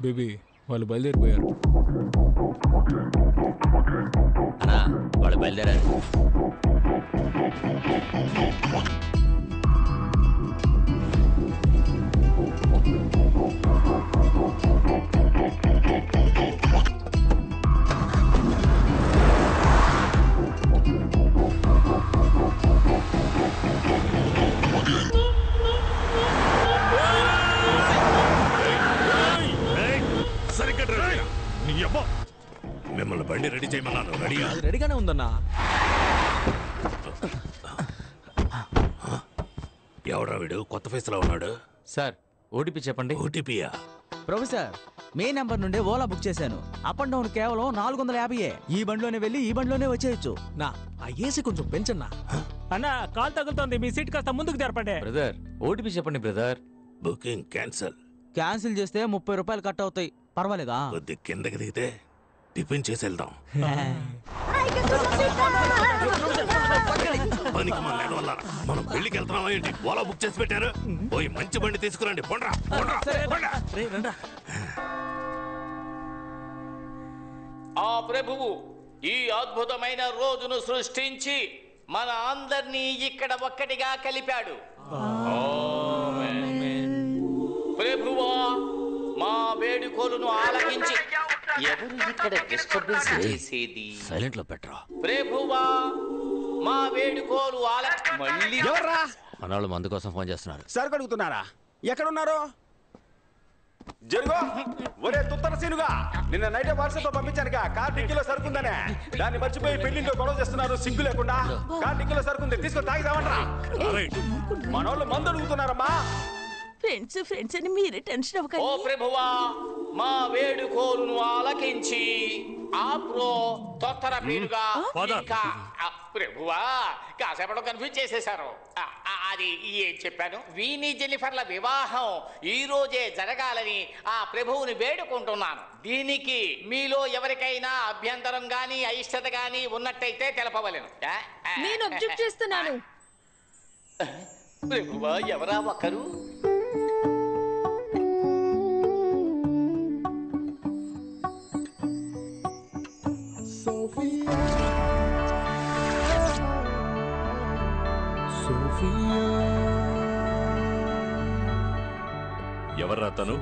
Baby వాళ్ళు బయలుదేరిపోయారు. అన్నా వాళ్ళు బయలుదేరారు. మిమ్మల్ని బండి రెడీ చేయమన్నాను. రెడీగా? రెడీగానే ఉందన్నా. ఎవడా వీడు? కొత్త ఫేస్ లో ఉన్నాడు. సార్ ఓటీపీ చెప్పండి. ఓటీపీయా? ప్రొఫెసర్ మీ నెంబర్ నుండి ఓలా బుక్ చేశాను. అప్ అండ్ డౌన్ కేవలం 450. ఈ బండిలోనే వెళ్ళి ఈ బండిలోనే వచ్చేయచ్చు. నా ఆ ఏసీ కొంచెం పెంచన్నా. అన్నా కాల్ తగులుతోంది, మీ సీట్ కాస్త ముందుకు జరపండి. బ్రదర్ ఓటీపీ చెప్పండి బ్రదర్. Booking cancel. క్యాన్సిల్ చేస్తే 30 రూపాయలు కట్ అవుతాయి. పర్వాలేదా? కొద్ది కిందకి దిగితే టిఫిన్ చేసి వెళ్దాం. పనికి మన లేని వల్ల మనం పెళ్లికి వెళ్తున్నాం ఏంటి? ఓలా బుక్ చేసి పెట్టారు. పోయి మంచి బండి తీసుకురండి. పోండ్రా పోండ్రా. ఆ ప్రభువు ఈ అద్భుతమైన రోజును సృష్టించి మన అందరినీ ఇక్కడ ఒక్కటిగా కలిపాడు. ప్రభువా మా వేడుకోలును ఆలకించి ఎవరు ఇక్కడ డిస్టర్బెన్స్ చేసేది? సైలెంట్ లో పెట్టరా. ప్రభువా మా వేడుకోలు మళ్ళీ ఎవర్రా? మనవాళ్ళు మందు కోసం ఫోన్ చేస్తున్నారు. సరుకు అడుగుతున్నారా? ఎక్కడున్నారు? జరుగో. ఒరే తుత్తర సీనుగా, నిన్న నైట్ వాట్సాప్ పంపించానుగా కార్ డిక్కీలో సరుకుందనే. దాన్ని మర్చిపోయి పెళ్లిలో గొడవ చేస్తున్నారు సిగ్గు లేకుండా. కార్ డిక్కీలో సరుకుంది, తీసుకొని తాగిదామంటారా? మనోళ్ళు మందు అడుగుతున్నారమ్మా. ఫ్రెండ్స్ అని మీరే టెన్షన్ అవ్వకండి. ఓ ప్రభువా మా వేడుకోలును ఆలకించి ఆప్రో తొత్తర పీరుగా ఇంకా ప్రభువా కాసేపట్లో కన్ఫ్యూజ్ చేసేశారు. అది ఏం చెప్పాను? వీని జెన్నిఫర్ల వివాహం ఈ రోజే జరగాలని ఆ ప్రభువుని వేడుకుంటున్నాను. దీనికి మీలో ఎవరికైనా అభ్యంతరం గాని అయిష్టత గాని ఉన్నట్టయితే తెలపవలెను. నేను అబ్జెక్ట్ చేస్తున్నాను. ప్రభువా ఎవరా ఒకరు? ఎవర్రా తను?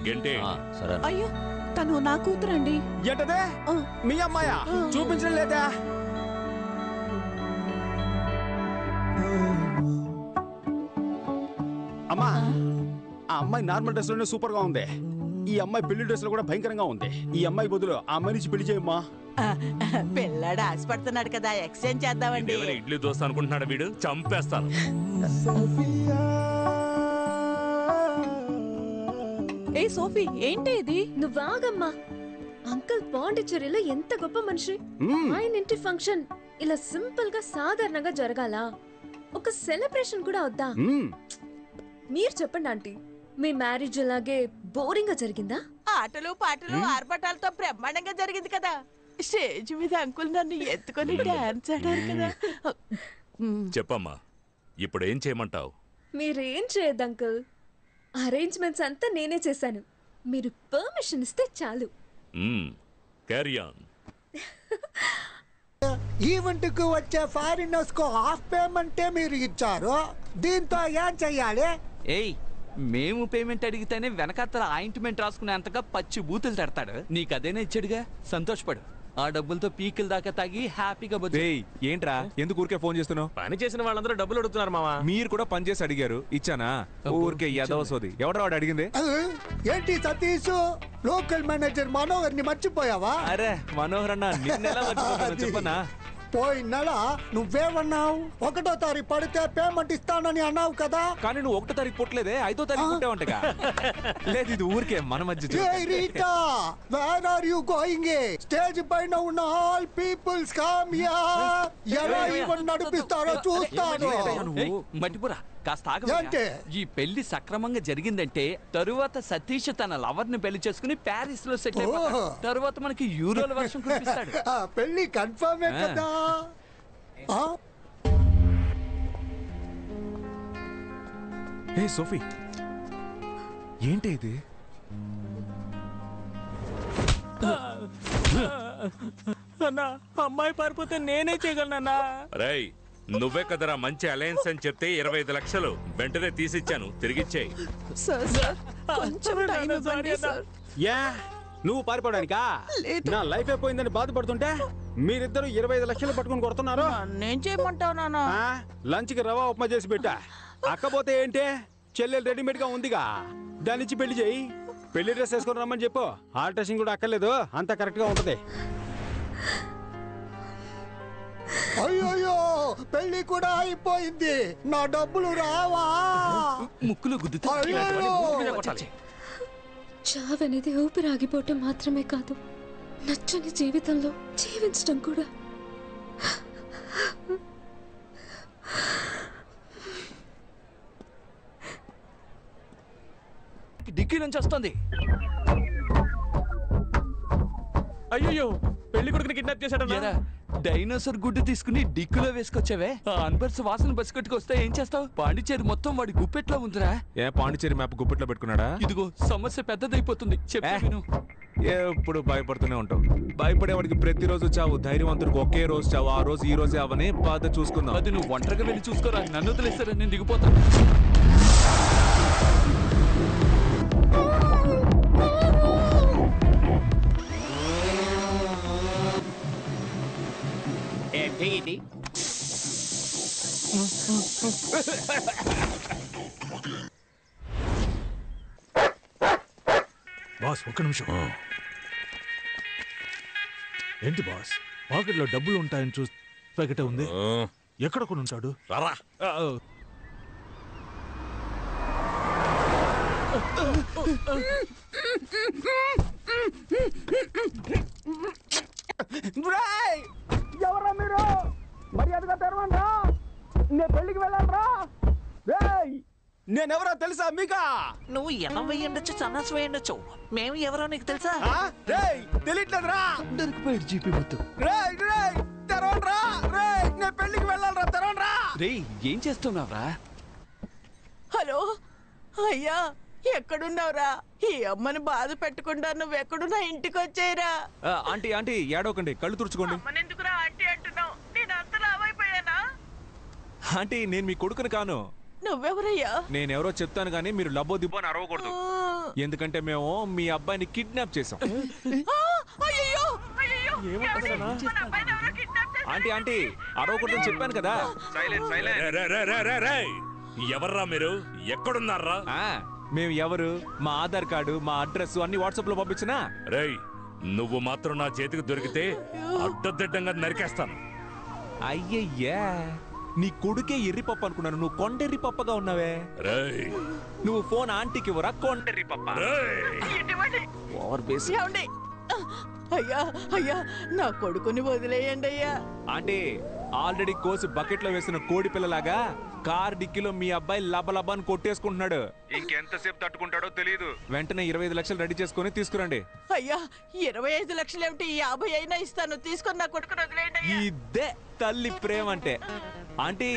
గంటే. సరే అయ్యో తను నా కూతురండి. ఏంటదే? మీ అమ్మాయా? చూపించడం లేదా? అమ్మా ఆ అమ్మాయి నార్మల్ డ్రెస్ లోనే సూపర్ గా ఉంది. ఈ అమ్మాయి పెళ్లి డ్రెస్ లో కూడా భయంకరంగా ఉంది. ఈ అమ్మాయి బదులు ఆ అమ్మాయి నుంచి పెళ్లి చేయమ్మా. పిల్లాడు ఆశపడుతున్నాడు కదా, ఎక్స్చేంజ్ చేద్దామండి. ఇడ్లీ దోశ అనుకుంటున్నాడు వీడు. చంపేస్తాను. ఏ సోఫీ ఏంటి ఇది? నువ్వాగమ్మా. అంకుల్ పాండిచ్చేరిలో ఎంత గొప్ప మనిషి. ఆయన ఇంటి ఫంక్షన్ ఇలా సింపుల్ గా సాధారణంగా జరగాల? ఒక సెలబ్రేషన్ కూడా వద్దా? మీరు చెప్పండి ఆంటీ, మీ మ్యారేజ్ ఇలాగే బోరింగ్ గా జరిగిందా? ఆటలు పాటలు ఆర్భటాలతో బ్రహ్మాండంగా జరిగింది కదా. స్టేజ్ మీద అంకుల్ నన్ను ఎత్తుకొని డాన్స్ ఆడారు కదా. చెప్పమ్మా, ఇప్పుడు ఏం చేయమంటావు? మీరేం చేయద్దు అంకుల్. అరేంజ్మెంట్స్ అంతా నేనే చేశాను. మీరు పర్మిషన్ ఇస్తే చాలు. Carry on. ఈవెంట్ కు వచ్చే ఫారినర్స్ కు హాఫ్ పేమెంటే మీరు ఇచ్చారు. దీంతో ఏం చెయ్యాలి? ఏయ్ మేము పేమెంట్ అడిగితేనే వెనకాతల ఆయింట్మెంట్ రాసుకునేంతగా పచ్చి బూతులు తడతాడు. నీకు అదేనే ఇచ్చాడుగా, సంతోషపడు. ఆ డబ్బులతో పీకిల్ దాకా తాగి హ్యాపీగా బతుకు. ఏంట్రా ఎందుకు ఊరికే ఫోన్ చేస్తున్నావు? పని చేసిన వాళ్ళందరూ డబ్బులు అడుగుతున్నారు మావా. మీరు కూడా పని చేసి అడిగారు, ఇచ్చానా? ఊరికే ఎదవసోది. ఎవడరా వాడు అడిగింది? ఏంటి సతీష్, లోకల్ మేనేజర్ మనోహర్ ని మర్చిపోయావా? అరే మనోహర్ అన్న, నిన్నెలా మర్చిపోతాను చెప్పనా? పోయిన నెల నువ్వేమన్నావు? 1వ తారీఖు పడితే పేమెంట్ ఇస్తానని అన్నావు కదా. కానీ నువ్వు 1వ తారీఖు పుట్టలేదే, 5వ తారీఖు పుట్టావంటగా. లేదు ఇది ఊరికే మన మధ్య. Where are you going? Stage పైన ఉన్న ఆల్ పీపుల్స్ కమ్ హియర్. ఎలా ఈవెంట్ నడిపిస్తారో చూస్తాను. మట్టిపురా కాస్త ఆగండి. ఈ పెళ్లి సక్రమంగా జరిగిందంటే తరువాత సతీష్ తన లవర్ ని పెళ్లి చేసుకుని ప్యారిస్ లో సెటిల్ అయిపోతాడు. తరువాత మనకి యూరోల వర్షం కురిపిస్తాడు. పెళ్లి కన్ఫర్మే కదా. ఏ సోఫీ, ఏంటి ఇది? అన్నా అమ్మాయి పారిపోతే నేనే చేయగలనన్నా. రై నువ్వే కదరా మంచి అలయన్స్ అని చెప్తే 25 లక్షలు వెంటనే తీసిచ్చాను, తిరిగిచ్చేయి. యా నువ్వు పారిపోవడానికా? నా లైఫ్ అయిపోయిందని బాధపడుతుంటే మీరిద్దరు 25 లక్షలు పట్టుకుని కొడుతున్నారు. నేను చేయమంటావు నాన్న. లంచ్ కి రవా ఉప్మా చేసి పెట్టా. అక్కపోతే ఏంటే, చెల్లెలు రెడీమేడ్ గా ఉందిగా, దాని ఇచ్చి పెళ్లి చేయి. పెళ్లి డ్రెస్ వేసుకొని రమ్మని చెప్పు. ఆల్ట్రేషన్ కూడా అక్కర్లేదు, అంతా కరెక్ట్ గా ఉంటది. అయ్యో పెళ్లి కూడా అయిపోయింది, నా డబ్బులు రావా? ముక్కులు గుద్దుతా. చావనేది ఊపిరాగిపోవటం మాత్రమే కాదు, నచ్చని జీవితంలో జీవించడం కూడా. డిక్కీ నుంచి వస్తుంది. అయ్యో పెళ్లి కొడుకుని కిడ్నాప్ చేశాడన్నా. డైనోసార్ గుడ్డు తీసుకుని డిక్కులో వేసుకొచ్చావే, ఆ అన్బర్స్ వాసన బస్కట్టుకొస్తే ఏం చేస్తావు? పాండిచేరి మొత్తం వాడి గుప్పెట్లో ఉందిరా. ఏ పాండిచేరి మ్యాప్ గుప్పెట్లో పెట్టుకున్నాడా? ఇదిగో సమస్య పెద్దదైపోతుంది, చెప్పు. ఎప్పుడు భయపడుతూనే ఉంటావు. భయపడేవాడికి ప్రతిరోజు చావు, ధైర్యవంతుడికి ఒకే రోజు చావు. ఆ రోజు ఈ రోజే అవని బాధ చూసుకుందాం. అది నువ్వు ఒంటరిగా వెళ్ళి చూసుకోరా, నన్ను వదిలేస్తారా, నేను దిగిపోతాను. ఏంటి బాస్ ఒక్క నిమిషం. ఏంటి బాస్, పాకెట్లో డబ్బులు ఉంటాయని చూసి ప్యాకెట్ ఉంది, ఎక్కడ కొని ఉంటాడు? రారా ఎవరా మీరు? మర్యాదగా తెరవండి, నేను పెళ్లికి వెళ్ళాలరా. నేనెవరో తెలుసా మీకా? నువ్వు 80 ఉండొచ్చు, సన్నాసి వేయండొచ్చు, మేము ఎవరో నీకు తెలుసా? తెలియట్లేదురా. దొరికిపోయాడు జీపీ మొత్తం. తెరవండ్రా, నేను పెళ్లికి వెళ్ళాలరా, తెరవండ్రా. రే ఏం చేస్తున్నావురా? హలో అయ్యా, ఎక్కడున్నావురా? ఈ అమ్మని బాధ పెట్టకుండా నువ్వెక్కడున్నా ఇంటికి వచ్చేయరా. ఆంటీ ఆంటీ ఏడవకండి, కళ్ళు తుడుచుకోండి. ఎందుకురా ఆంటీ అంటున్నావు? నేను అంత లావైపోయానా? ఆంటీ నేను మీ కొడుకుని కాను. నువ్వెవరయ్యా? నేనెవరో చెప్తాను కానీ మీరు లబ్బో దిబ్బో అని అరవకూడదు, ఎందుకంటే మేము మీ అబ్బాయిని కిడ్నాప్ చేసాం. ఆంటీ ఆంటీ అరవకూడదని చెప్పాను కదా. ఎవర్రా మీరు? ఎక్కడున్నారా? మేము ఎవరు, మా ఆధార్ కార్డు, మా అడ్రస్ అన్ని వాట్సాప్ లో పంపించినా. రేయ్ నువ్వు మాత్రం నా చేతికి దొరికితే అడ్డదిడ్డంగా నరికేస్తాను. అయ్యయ్యా, నీ కొడుకే ఎర్రి పప్పు అనుకున్నాను, నువ్వు కొండెర్రి పప్పగా ఉన్నావే. రేయ్ నువ్వు ఫోన్ ఆంటీకి ఇవ్వరా, కొండెర్రి పప్ప. అయ్యా అయ్యా, నా కొడుకుని వదిలేయండి అయ్యా. ఆంటీ ఆల్రెడీ కోసి బకెట్ లో వేసిన కోడి పిల్లలాగా కార్ డిక్కీలో మీ అబ్బాయి లబలబాని కొట్టేసుకుంటున్నాడు. ఇంకెంతసేపు తట్టుకుంటాడో తెలియదు. వెంటనే 25 లక్షలు రెడీ చేసుకుని తీసుకురండి. అయ్యా 25 లక్షలు ఏమిటి, 50 అయినా ఇస్తాను, తీసుకొని నా కొడుకుని వదిలేయండి. ఇదే తల్లి ప్రేమ అంటే. ఆంటీ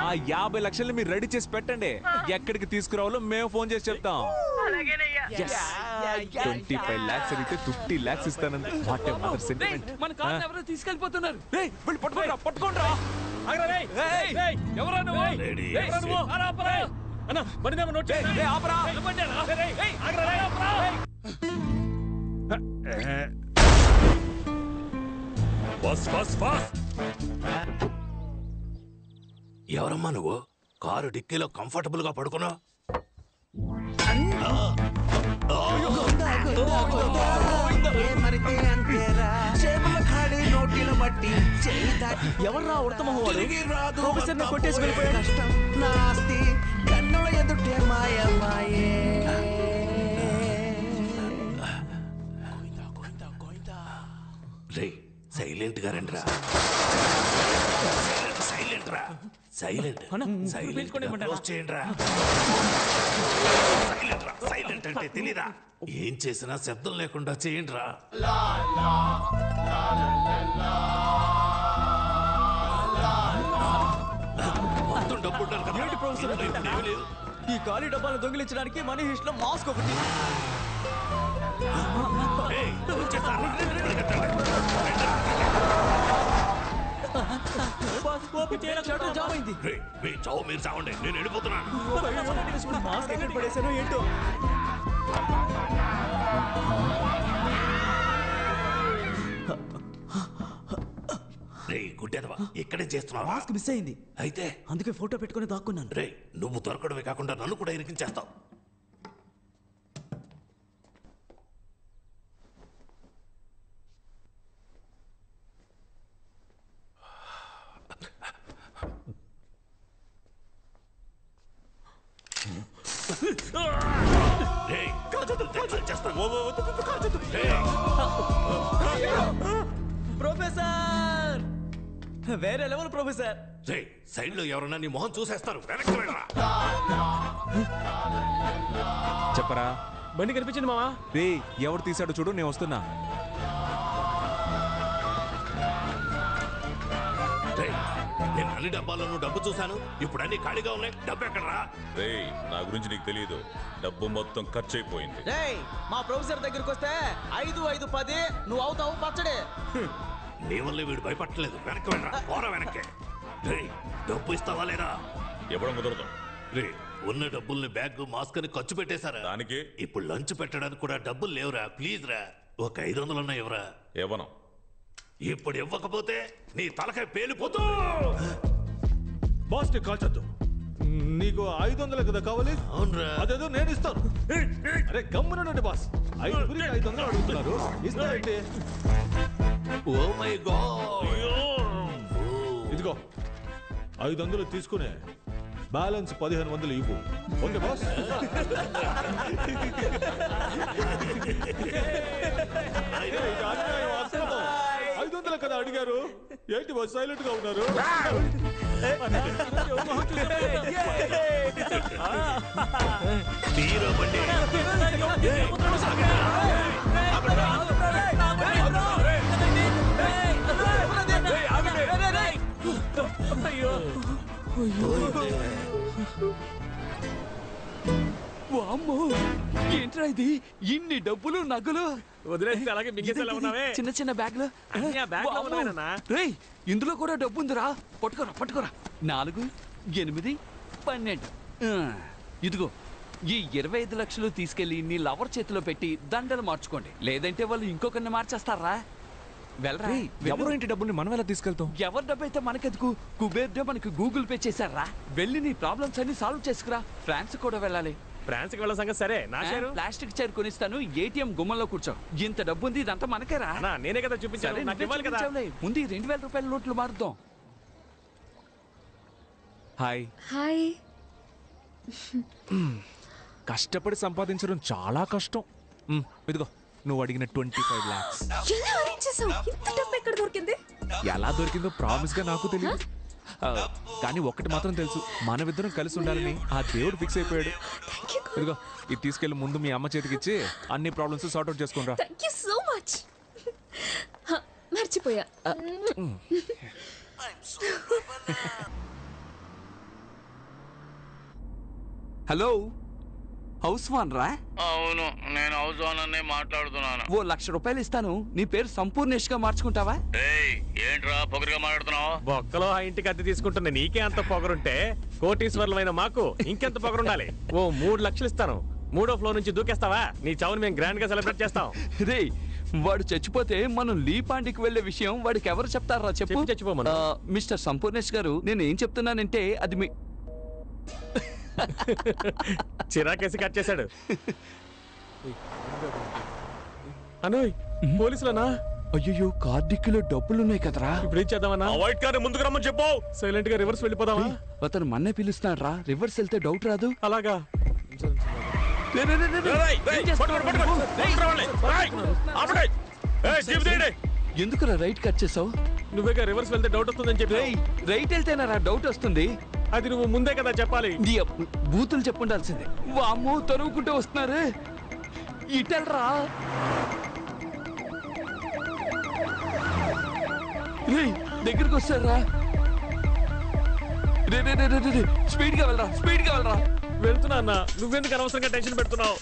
ఆ 50 లక్షలు మీరు రెడీ చేసి పెట్టండి, ఎక్కడికి తీసుకురావాలో మేము ఫోన్ చేసి చెప్తాం. 25 lakhs అడిగితే 50 lakhs ఇస్తానండి. What a mother sentiment. మన కార్ ఎవరో తీసుకెళ్ళిపోతున్నారు. పట్టుకోండి పట్టుకోండి. ఎవరా నువ్వు? అన్న బండి నోట్ చేయి. ఆపరా. బస్ బస్ బస్. ఎవరమ్మా నువ్వు? కారు డిక్కీలో కంఫర్టబుల్ గా పడుకున్నావు. ఎవర్రా ఉడతమహు వాడు? ప్రొఫెసర్ని కొట్టేసి వెళ్ళిపోయాడు. రే సైలెంట్ గా రండి రా. సైలెంట్ రా, సైలెంట్ చేయండి రా. సైలెంట్ అంటే తెలీదా? ఏం చేసినా శబ్దం లేకుండా చేయండి రా. మొత్తం డబ్బు ఉండాలి కదా. ఏమి లేదు, ఈ ఖాళీ డబ్బాలను దొంగిలించడానికి మనీ హిస్ట్ లో మాస్క్ ఒకటి. మీ చావు మీరు చావండి, నేను వెళ్ళిపోతున్నాను. మాస్క్ ఎక్కడ పడేసానో ఏంటో. గుడ్డెదవా ఇక్కడే చేస్తున్నావా? మాస్క్ మిస్ అయింది అయితే అందుకే ఫోటో పెట్టుకుని దాక్కున్నాను. రే నువ్వు దొరకడమే కాకుండా నన్ను కూడా ఇరికించేస్తావు. ప్రొఫెసర్ వేరే లెవెల్ ప్రొఫెసర్. సైడ్ లో ఎవరన్నా నీ మొహం చూసేస్తారు. వెనక్కి వెళ్ళరా. చెప్పరా బండి కనిపించింది మావా. రే ఎవరు తీసాడో చూడు, నేను వస్తున్నా. నేను అన్ని డబ్బాలను డబ్బు చూశాను, ఇప్పుడు అన్ని ఖాళీగా ఉన్నాయి. డబ్బు ఎక్కడరా? రేయ్ నా గురించి నీకు తెలియదు, డబ్బు మొత్తం ఖర్చు అయిపోయింది. మా ప్రొఫెసర్ దగ్గరికి వస్తే 5, 5, 10 నువ్వు అవుతావు పచ్చడే. నీ వల్ల వీడు భయపడలేదు. వెనక్కి వెళ్ళరా. పోరా వెనక్కి. డబ్బు ఇస్తావా లేదా? ఇవ్వడం కుదరదు. రే ఉన్న డబ్బుల్ని బ్యాగ్ మాస్క్ అని ఖర్చు పెట్టేశారా? దానికి ఇప్పుడు లంచ్ పెట్టడానికి కూడా డబ్బులు లేవురా. ప్లీజ్ రా, ఒక 500 అన్నా ఇవ్వరా. ఇవ్వను. ఇప్పుడు ఇవ్వకపోతే నీ తలకాయ పేలిపోతూ. బాస్ ని కాల్చొద్దు. నీకు 500 కదా కావాలి? అవునరా. అదేదో నేను ఇస్తాను. అరే గమ్మునండి బాస్, 500 అడుగుతున్నారు, ఇస్తానండి. Oh my god. ఇదిగో 500 తీసుకునే బ్యాలెన్స్ 1500 ఇవ్వు. Okay boss. 500 కదా అడిగారు, ఏంటి బాస్ సైలెంట్ గా ఉన్నారు? వామ్మో, ఏంట్రా ఇది? ఇన్ని డబ్బులు నగలు వదిలేస్తే అలాగే మింగేసేలా ఉన్నావే. చిన్న చిన్న బ్యాగ్లు. రేయ్ ఇందులో కూడా డబ్బు ఉందిరా. పట్టుకోరా పట్టుకోరా. 4, 8, 12. ఇదిగో ఈ 25 లక్షలు తీసుకెళ్లి నీ లవర్ చేతిలో పెట్టి దండలు మార్చుకోండి, లేదంటే వాళ్ళు ఇంకొకరిని మార్చేస్తారా. వెళ్ళరా. ఎవరు ఇంటి డబ్బుని మనం ఎలా తీసుకెళ్తాం? ఎవరి డబ్బు అయితే మనకెందుకు? కుబేర్ మనకి గూగుల్ పే చేశారా. వెళ్ళి నీ ప్రాబ్లమ్స్ అన్ని సాల్వ్ చేసుకురా. ఫ్రాన్స్ కూడా వెళ్ళాలి. ఫ్రాన్స్ కి వెళ్ళ సంగతి సరే, నా షేరు ప్లాస్టిక్ చైర్ కొనిస్తాను, ఏటీఎం గుమ్మంలో కూర్చో. ఇంత డబ్బు ఉంది, ఇదంతా మనకేరా. నేనే కదా చూపించాను, నాకు ఇవ్వాలి కదా. ముందు 2000 రూపాయల నోట్లు మారుద్దాం. Hi hi. కష్టపడి సంపాదించడం చాలా కష్టం. ఇదిగో నువ్వు అడిగిన 25 lakhs. ఎలా అరేంజ్ చేసావు? ఇంత డబ్బు ఎక్కడ దొరికింది? ఎలా దొరికిందో ప్రామిస్ గా నాకు తెలియదు, కానీ ఒక్కటి మాత్రం తెలుసు, మనమిద్దరం కలిసి ఉండాలని ఆ దేవుడు ఫిక్స్ అయిపోయాడు. ఇదిగో ఇది తీసుకెళ్లి ముందు మీ అమ్మ చేతికి ఇచ్చి అన్ని ప్రాబ్లమ్స్ సార్ట్ అవుట్ చేసుకుని. Thank you so much. మర్చిపోయా. హలో, హౌస్ వాన్ రా? అవును, నేను హౌస్ ఓనర్నే మాట్లాడుతున్నాను. ఓ 1,00,000 రూపాయలు ఇస్తాను, నీ పేరు సంపూర్ణేష్ గా మార్చుకుంటావా? ఏంట్రా పొగరుగా మాట్లాడుతున్నావు? బొక్కలో ఆ ఇంటికి అద్దె తీసుకుంటున్న నీకే అంత పొగరుంటే కోటీశ్వర్లమైన మాకు ఇంకెంత పొగరుండాలి. ఓ 3 లక్షలు ఇస్తాను, 3వ ఫ్లోర్ నుంచి దూకేస్తావా? నీ చావుని మేము గ్రాండ్ గా సెలబ్రేట్ చేస్తాం. రే వాడు చచ్చిపోతే మనం లీపాండికి వెళ్లే విషయం వాడికి ఎవరు చెప్తారా చెప్పు. చచ్చిపోమను. మిస్టర్ సంపూర్ణేష్ గారు, నేను ఏం చెప్తున్నానంటే అది మీ చిరాకేసి కట్ చేశాడు. అనోయ్ పోలీసులనా? అయ్యో కార్డిక్కిలో డబ్బులున్నాయి కదరా. ఇప్పుడు ఏం చేద్దామన్నా? వైట్ కార్ ముందుకు రమ్మని చెప్పు. సైలెంట్ గా రివర్స్ వెళ్ళిపోదామా? అతను మన్నే పిలుస్తున్నాడు రా, రివర్స్ వెళ్తే డౌట్ రాదు. అలాగా. ఎందుకురా రైట్ కట్ చేసావు? నువ్వేగా రివర్స్ వెళ్తే డౌట్ వస్తుందని చెప్పి. రైట్ వెళ్తేనా డౌట్ వస్తుంది? అది నువ్వు ముందే కదా చెప్పాలి. బూతులు చెప్పుండాల్సిందే. వామ్మో తరువుకుంటూ వస్తున్నారు, ఇటెల్రా. దగ్గరికి వస్తారా? స్పీడ్ గా వెళ్ళరా, స్పీడ్ గా వెళ్ళరా. వెళ్తున్నా అన్న. నువ్వెందుకు అనవసరంగా టెన్షన్ పెడుతున్నావు?